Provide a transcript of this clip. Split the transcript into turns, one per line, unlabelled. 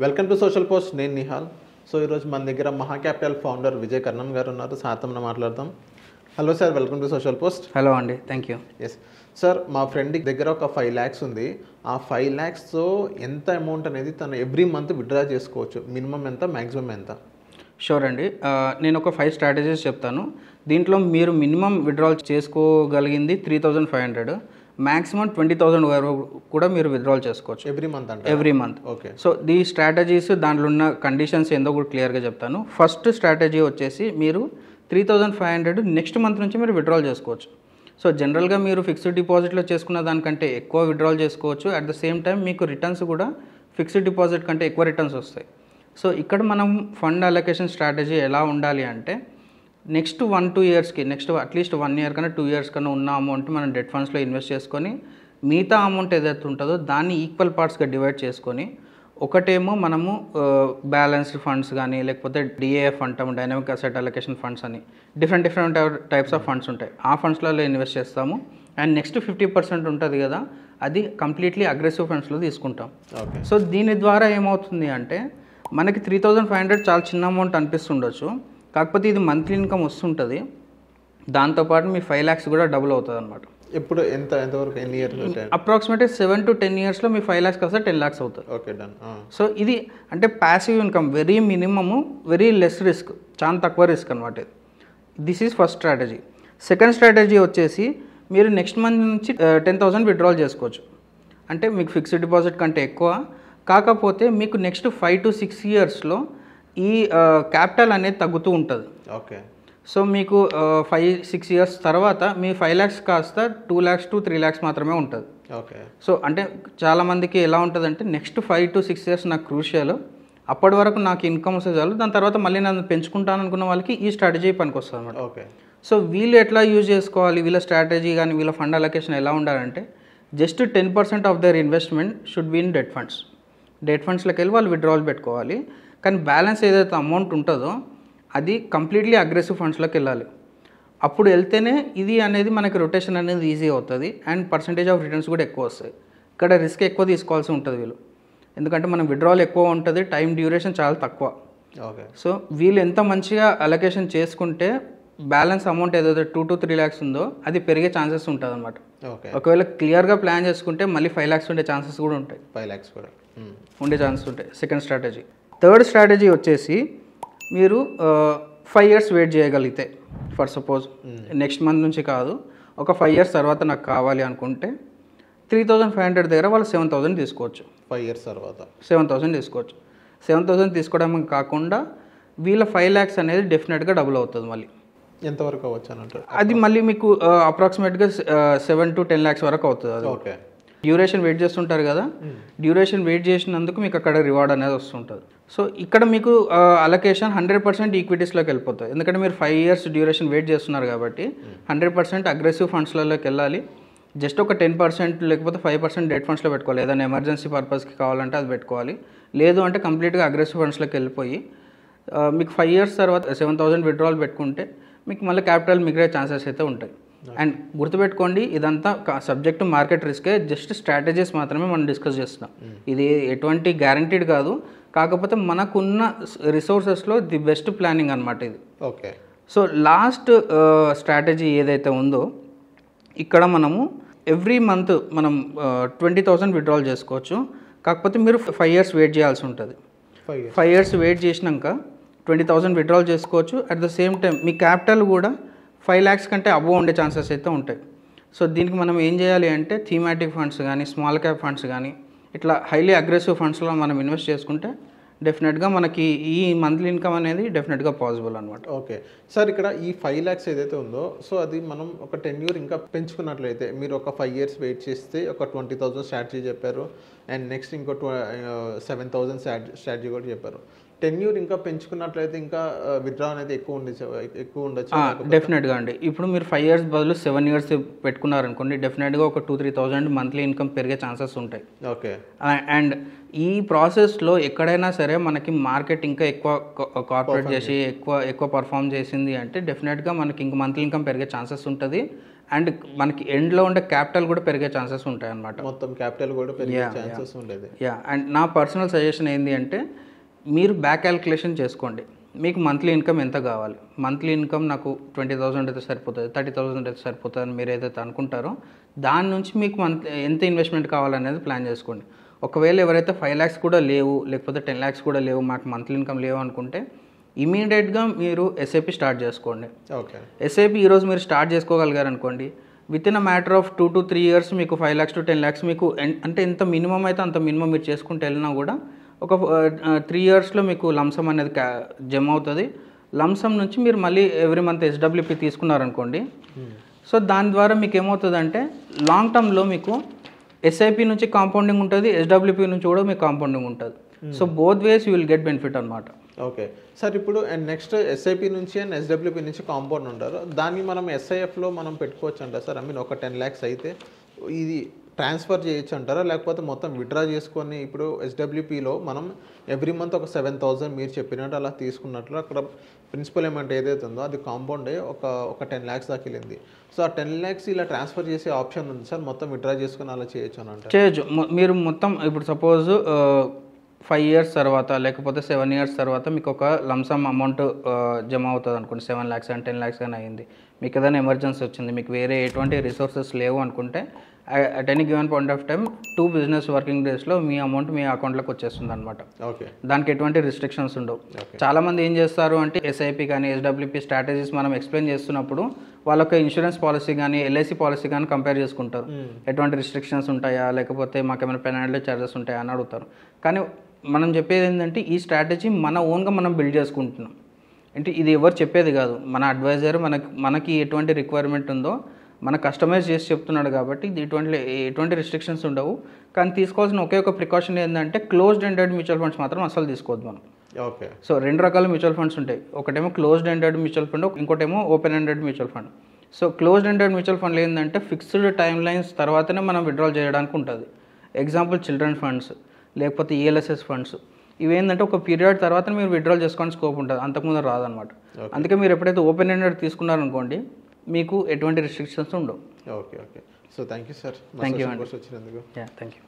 Welcome to social post. నేను Nihal. So ఈరోజు మన దగ్గర మహా క్యాపిటల్ ఫౌండర్ విజయ్ కర్ణం గారు ఉన్నారు. సార్తో మాట్లాడదాం. Hello sir, welcome to social post.
Hello అండి, థ్యాంక్ యూ.
ఎస్ సార్, మా ఫ్రెండ్ దగ్గర ఒక 5 lakhs ఉంది. ఆ 5 lakhsతో ఎంత అమౌంట్ అనేది తను ఎవ్రీ మంత్ విత్డ్రా చేసుకోవచ్చు? మినిమం ఎంత, మ్యాక్సిమం ఎంత?
షూర్ అండి. నేను ఒక 5 స్ట్రాటజీస్ చెప్తాను. దీంట్లో మీరు మినిమం విత్డ్రాల్ చేసుకోగలిగింది 3,500, మ్యాక్సిమం 20,000 వరకు కూడా మీరు విత్డ్రాల్ చేసుకోవచ్చు ఎవ్రీ మంత్.
ఓకే.
సో ఈ స్ట్రాటజీస్, దాంట్లో ఉన్న కండిషన్స్ ఏందో కూడా క్లియర్గా చెప్తాను. ఫస్ట్ స్ట్రాటజీ వచ్చేసి మీరు 3,500 నెక్స్ట్ మంత్ నుంచి మీరు విత్డ్రాల్ చేసుకోవచ్చు. సో జనరల్గా మీరు ఫిక్స్డ్ డిపాజిట్లో చేసుకున్న దానికంటే ఎక్కువ విత్డ్రాల్ చేసుకోవచ్చు. అట్ ద సేమ్ టైం మీకు రిటర్న్స్ కూడా ఫిక్స్డ్ డిపాజిట్ కంటే ఎక్కువ రిటర్న్స్ వస్తాయి. సో ఇక్కడ మనం ఫండ్ అలొకేషన్ స్ట్రాటజీ ఎలా ఉండాలి అంటే, నెక్స్ట్ 1-2 ఇయర్స్కి, నెక్స్ట్ అట్లీస్ట్ 1 year కన్నా 2 years కన్నా ఉన్న అమౌంట్ మనం డెట్ ఫండ్స్లో ఇన్వెస్ట్ చేసుకొని, మిగతా అమౌంట్ ఏదైతే ఉంటుందో దాన్ని ఈక్వల్ పార్ట్స్గా డివైడ్ చేసుకొని, ఒకటేమో మనము బ్యాలెన్స్డ్ ఫండ్స్ కానీ, లేకపోతే డిఏఎఫ్ అంటాము, డైనమిక్ అసెట్ అలొకేషన్ ఫండ్స్ అని డిఫరెంట్ టైప్స్ ఆఫ్ ఫండ్స్ ఉంటాయి. ఆ ఫండ్స్లలో ఇన్వెస్ట్ చేస్తాము. అండ్ నెక్స్ట్ 50% ఉంటుంది కదా, అది కంప్లీట్లీ అగ్రెసివ్ ఫండ్స్లో తీసుకుంటాం. సో దీని ద్వారా ఏమవుతుంది అంటే, మనకి 3,500 చాలా చిన్న అమౌంట్ అనిపిస్తుండొచ్చు, కాకపోతే ఇది మంత్లీ ఇన్కమ్ వస్తుంటుంది. దాంతోపాటు మీ 5 lakhs కూడా డబుల్ అవుతుంది అనమాట.
ఎప్పుడు ఎంతవరకు, ఎన్ని ఇయర్స్?
అప్రాక్సిమేట్లీ 7 to 10 yearsలో మీ 5 lakhs కాస్త 10 lakhs అవుతుంది.
Okay, done.
సో ఇది అంటే passive income, very minimum, very less risk, చాలా తక్కువ రిస్క్ అనమాట ఇది. This is first strategy. Second strategy వచ్చేసి, మీరు నెక్స్ట్ మంత్ నుంచి 10,000 విత్డ్రాల్ చేసుకోవచ్చు. అంటే మీకు ఫిక్స్డ్ డిపాజిట్ కంటే ఎక్కువ, కాకపోతే మీకు నెక్స్ట్ 5 to 6 yearsలో ఈ క్యాపిటల్ అనేది తగ్గుతూ ఉంటుంది.
ఓకే.
సో మీకు 5-6 years తర్వాత మీ 5 lakhs కాస్త 2 lakhs to 3 lakhs మాత్రమే ఉంటుంది.
ఓకే.
సో అంటే చాలామందికి ఎలా ఉంటుందంటే, నెక్స్ట్ 5 to 6 years నాకు క్రూషియల్, అప్పటి వరకు నాకు ఇన్కమ్ వస్తే చాలు, దాని తర్వాత మళ్ళీ నన్ను పెంచుకుంటాను అనుకున్న వాళ్ళకి ఈ స్ట్రాటజీ పనికి వస్తుంది అనమాట.
ఓకే.
సో వీళ్ళు ఎట్లా యూజ్ చేసుకోవాలి, వీళ్ళ స్ట్రాటజీ కానీ వీళ్ళ ఫండ్ అలొకేషన్ ఎలా ఉండాలంటే, just 10% of the investment should be in debt funds. Debt ఫండ్స్లోకి వెళ్ళి వాళ్ళు విత్డ్రావల్ పెట్టుకోవాలి. కానీ బ్యాలెన్స్ ఏదైతే అమౌంట్ ఉంటుందో అది కంప్లీట్లీ అగ్రెసివ్ ఫండ్స్లోకి వెళ్ళాలి. అప్పుడు వెళ్తేనే ఇది అనేది మనకి రొటేషన్ అనేది ఈజీ అవుతుంది అండ్ పర్సంటేజ్ ఆఫ్ రిటర్న్స్ కూడా ఎక్కువ వస్తాయి. ఇక్కడ రిస్క్ ఎక్కువ తీసుకోవాల్సి ఉంటుంది వీళ్ళు, ఎందుకంటే మనం విత్డ్రావల్ ఎక్కువ ఉంటుంది, టైం డ్యూరేషన్ చాలా తక్కువ.
ఓకే.
సో వీళ్ళు ఎంత మంచిగా అలొకేషన్ చేసుకుంటే బ్యాలెన్స్ అమౌంట్ ఏదైతే 2 to 3 lakhs ఉందో అది పెరిగే ఛాన్సెస్ ఉంటుంది అనమాట. ఒకవేళ క్లియర్గా ప్లాన్ చేసుకుంటే మళ్ళీ 5 lakhs ఉండే ఛాన్సెస్ కూడా ఉంటాయి.
5 lakhs కూడా
ఉండే ఛాన్సెస్ ఉంటాయి. Second strategy. థర్డ్ స్ట్రాటజీ వచ్చేసి, మీరు 5 years వెయిట్ చేయగలిగితే, ఫర్ సపోజ్ నెక్స్ట్ మంత్ నుంచి కాదు, ఒక 5 years తర్వాత నాకు కావాలి అనుకుంటే 3,500 దగ్గర వాళ్ళు 7,000 తీసుకోవచ్చు.
5 years తర్వాత
7,000 తీసుకోవచ్చు. 7,000 తీసుకోవడం కాకుండా వీళ్ళ 5 lakhs అనేది డెఫినెట్గా డబుల్ అవుతుంది. మళ్ళీ
ఎంతవరకు అవ్వచ్చు అని అంటారు?
అది మళ్ళీ మీకు అప్రాక్సిమేట్గా 7 to 10 lakhs వరకు అవుతుంది. అది
ఓకే.
డ్యూరేషన్ వెయిట్ చేస్తుంటారు కదా, డ్యూరేషన్ వెయిట్ చేసినందుకు మీకు అక్కడ రివార్డ్ అనేది వస్తుంటుంది. సో ఇక్కడ మీకు అలొకేషన్ 100% ఈక్విటీస్లోకి వెళ్ళిపోతుంది, ఎందుకంటే మీరు 5 years డ్యూరేషన్ వెయిట్ చేస్తున్నారు కాబట్టి 100% అగ్రెసివ్ ఫండ్స్లలోకి వెళ్ళాలి. జస్ట్ ఒక 10% లేకపోతే 5% డెట్ ఫండ్స్లో పెట్టుకోవాలి. ఏదైనా ఎమర్జెన్సీ పర్పస్కి కావాలంటే అది పెట్టుకోవాలి. లేదు అంటే కంప్లీట్గా అగ్రెసివ్ ఫండ్స్లోకి వెళ్ళిపోయి మీకు 5 years తర్వాత 7,000 విత్డ్రాల్ పెట్టుకుంటే మీకు మళ్ళీ క్యాపిటల్ మిగిలే ఛాన్సెస్ అయితే ఉంటాయి. అండ్ గుర్తుపెట్టుకోండి, ఇదంతా సబ్జెక్ట్ మార్కెట్ రిస్కే, జస్ట్ స్ట్రాటజీస్ మాత్రమే మనం డిస్కస్ చేస్తున్నాం. ఇది ఎటువంటి గ్యారంటీడ్ కాదు, కాకపోతే మనకున్న రిసోర్సెస్లో ది బెస్ట్ ప్లానింగ్ అనమాట ఇది.
ఓకే.
సో లాస్ట్ స్ట్రాటజీ ఏదైతే ఉందో, ఇక్కడ మనము ఎవ్రీ మంత్ మనం 20,000 విత్డ్రాల్ చేసుకోవచ్చు. కాకపోతే మీరు 5 years వెయిట్ చేయాల్సి ఉంటుంది. 5 years వెయిట్ చేసినాక 20,000 విత్డ్రాల్ చేసుకోవచ్చు. At the same time me capital కూడా 5 lakhs కంటే అబోవ్ ఉండే ఛాన్సెస్ అయితే ఉంటాయి. సో దీనికి మనం ఏం చేయాలి అంటే, థీమాటిక్ ఫండ్స్ కానీ, స్మాల్ క్యాప్ ఫండ్స్ కానీ, ఇట్లా హైలీ అగ్రెసివ్ ఫండ్స్లో మనం ఇన్వెస్ట్ చేసుకుంటే డెఫినెట్గా మనకి ఈ మంత్లీ ఇన్కమ్ అనేది డెఫినెట్గా పాసిబుల్ అనమాట.
ఓకే సార్, ఇక్కడ ఈ 5 lakhs ఏదైతే ఉందో, సో అది మనం ఒక 10 year ఇంకా పెంచుకున్నట్లయితే, మీరు ఒక 5 years వెయిట్ చేస్తే ఒక 20,000 స్ట్రాటజీ చెప్పారు, అండ్ నెక్స్ట్ ఇంకో 7,000 స్ట్రాటజీ కూడా చెప్పారు. 10 year ఇంకా పెంచుకున్నట్లయితే ఇంకా విత్డ్రా అనేది ఎక్కువ ఉండొచ్చు.
డెఫినెట్గా అండి. ఇప్పుడు మీరు 5 years బదులు 7 years పెట్టుకున్నారనుకోండి, డెఫినెట్గా ఒక 2-3,000 మంత్లీ ఇన్కమ్ పెరిగే ఛాన్సెస్ ఉంటాయి.
ఓకే.
అండ్ ఈ ప్రాసెస్లో ఎక్కడైనా సరే మనకి మార్కెట్ ఇంకా ఎక్కువ కార్పొరేట్ చేసి ఎక్కువ పర్ఫామ్ చేసింది అంటే డెఫినెట్గా మనకి ఇంక మంత్లీ ఇన్కమ్ పెరిగే ఛాన్సెస్ ఉంటుంది. అండ్ మనకి ఎండ్లో ఉండే క్యాపిటల్ కూడా పెరిగే ఛాన్సెస్ ఉంటాయి అన్నమాట.
మొత్తం క్యాపిటల్ కూడా పెరిగే ఛాన్సెస్ ఉండేది.
అండ్ నా పర్సనల్ సజెషన్ ఏంటి అంటే మీరు బ్యాక్ క్యాల్కులేషన్ చేసుకోండి. మీకు మంత్లీ ఇన్కమ్ ఎంత కావాలి, మంత్లీ ఇన్కమ్ నాకు 20,000 అయితే సరిపోతుంది, 30,000 అయితే సరిపోతుంది అని మీరు ఏదైతే అనుకుంటారో దాని నుంచి మీకు ఎంత ఇన్వెస్ట్మెంట్ కావాలనేది ప్లాన్ చేసుకోండి. ఒకవేళ ఎవరైతే 5 lakhs కూడా లేవు, లేకపోతే 10 lakhs కూడా లేవు, మాకు మంత్లీ ఇన్కమ్ లేవు అనుకుంటే ఇమీడియట్గా మీరు ఎస్ఐపి స్టార్ట్ చేసుకోండి.
ఓకే,
ఎస్ఐపి ఈరోజు మీరు స్టార్ట్ చేసుకోగలిగారు అనుకోండి, with in a matter of 2 to 3 years మీకు 5 lakhs to 10 lakhs మీకు అంటే ఎంత మినిమం అయితే అంత మినిమం మీరు చేసుకుంటూ వెళ్ళినా కూడా ఒక 3 yearsలో మీకు లంసమ్ అనేది జమ అవుతుంది. లంసమ్ నుంచి మీరు మళ్ళీ ఎవ్రీ మంత్ ఎస్డబ్ల్యూపీ తీసుకున్నారనుకోండి, సో దాని ద్వారా మీకు ఏమవుతుందంటే లాంగ్ టర్మ్లో మీకు ఎస్ఐపి నుంచి కాంపౌండింగ్ ఉంటుంది, ఎస్డబ్ల్యూపీ నుంచి కూడా మీకు కాంపౌండింగ్ ఉంటుంది. So both ways you will get benefit అనమాట.
ఓకే సార్, ఇప్పుడు అండ్ నెక్స్ట్ ఎస్ఐపి నుంచి అండ్ ఎస్డబ్ల్యూపీ నుంచి కాంపౌండ్ ఉంటారు, దాన్ని మనం ఎస్ఐఎఫ్లో మనం పెట్టుకోవచ్చు అంటారా సార్? ఐ మీన్ ఒక 10 lakhs అయితే ఇది ట్రాన్స్ఫర్ చేయొచ్చు అంటారా, లేకపోతే మొత్తం విత్డ్రా చేసుకొని ఇప్పుడు ఎస్డబ్ల్యూపీలో మనం ఎవ్రీ మంత్ ఒక 7,000 మీరు చెప్పినట్టు అలా తీసుకున్నట్లు అక్కడ ప్రిన్సిపల్ అమౌంట్ ఏదైతే ఉందో అది కాంపౌండ్ ఒక 10 lakhs దాకా వెళ్ళింది. సో ఆ 10 lakhs ఇలా ట్రాన్స్ఫర్ చేసే ఆప్షన్ ఉంది సార్, మొత్తం విత్డ్రా చేసుకుని అలా చేయొచ్చు అని అంటారు?
చేయొచ్చు. మీరు మొత్తం ఇప్పుడు సపోజ్ 5 years తర్వాత లేకపోతే 7 years తర్వాత మీకు ఒక లంసమ్ అమౌంట్ జమ అవుతుంది అనుకోండి, 7 lakhs and 10 lakhs కానీ అయింది, మీకు ఏదైనా ఎమర్జెన్సీ వచ్చింది, మీకు వేరే ఎటువంటి రిసోర్సెస్ లేవు అనుకుంటే at any given point of time 2 business working daysలో మీ అమౌంట్ మీ అకౌంట్లోకి వచ్చేస్తుంది అనమాట.
ఓకే,
దానికి ఎటువంటి రిస్ట్రిక్షన్స్ ఉండవు. చాలామంది ఏం చేస్తారు అంటే ఎస్ఐపి కానీ ఎస్డబ్ల్యూపీ స్ట్రాటజీస్ మనం ఎక్స్ప్లెయిన్ చేస్తున్నప్పుడు వాళ్ళొక ఇన్సూరెన్స్ పాలసీ కానీ ఎల్ఐసి పాలసీ కానీ కంపేర్ చేసుకుంటారు. ఎటువంటి రిస్ట్రిక్షన్స్ ఉంటాయా, లేకపోతే మాకేమైనా పెనాల్టీ ఛార్జెస్ ఉంటాయా అని అడుగుతారు. కానీ మనం చెప్పేది ఏంటంటే ఈ స్ట్రాటజీ మన ఓన్గా మనం బిల్డ్ చేసుకుంటున్నాం. అంటే ఇది ఎవరు చెప్పేది కాదు, మన అడ్వైజర్ మనకి ఎటువంటి రిక్వైర్మెంట్ ఉందో మన కస్టమైజ్ చేసి చెప్తున్నాడు కాబట్టి ఎటువంటి రిస్ట్రిక్షన్స్ ఉండవు. కానీ తీసుకోవాల్సిన ఒకే ఒక ప్రికాషన్ ఏంటంటే క్లోజ్డ్ ఎండెడ్ మ్యూచువల్ ఫండ్స్ మాత్రం అసలు తీసుకోవద్దు మనం.
ఓకే,
సో 2 రకాల మ్యూచువల్ ఫండ్స్ ఉంటాయి, ఒకటేమో క్లోజ్డ్ ఎండెడ్ మ్యూచువల్ ఫండ్, ఇంకోటేమో open ended mutual fund. So closed ended mutual ఫండ్లు ఏంటంటే ఫిక్స్డ్ టైం లైన్స్ తర్వాతనే మనం విత్డ్రాల్ చేయడానికి ఉంటుంది. ఎగ్జాంపుల్ చిల్డ్రన్ ఫండ్స్, లేకపోతే ఈఎల్ఎస్ఎస్ ఫండ్స్, ఇవేంటంటే ఒక పీరియడ్ తర్వాత మీరు విత్డ్రాల్ చేసుకోవడానికి స్కోప్ ఉంటుంది, అంతకుముందు రాదనమాట. అందుకే మీరు ఎప్పుడైతే ఓపెన్ ఎండెడ్ తీసుకున్నారనుకోండి మీకు ఎటువంటి రిస్ట్రిక్షన్స్ ఉండవు.
Okay okay, so thank you sir,
thank you అండి.
వచ్చినందుకు.
Thank you.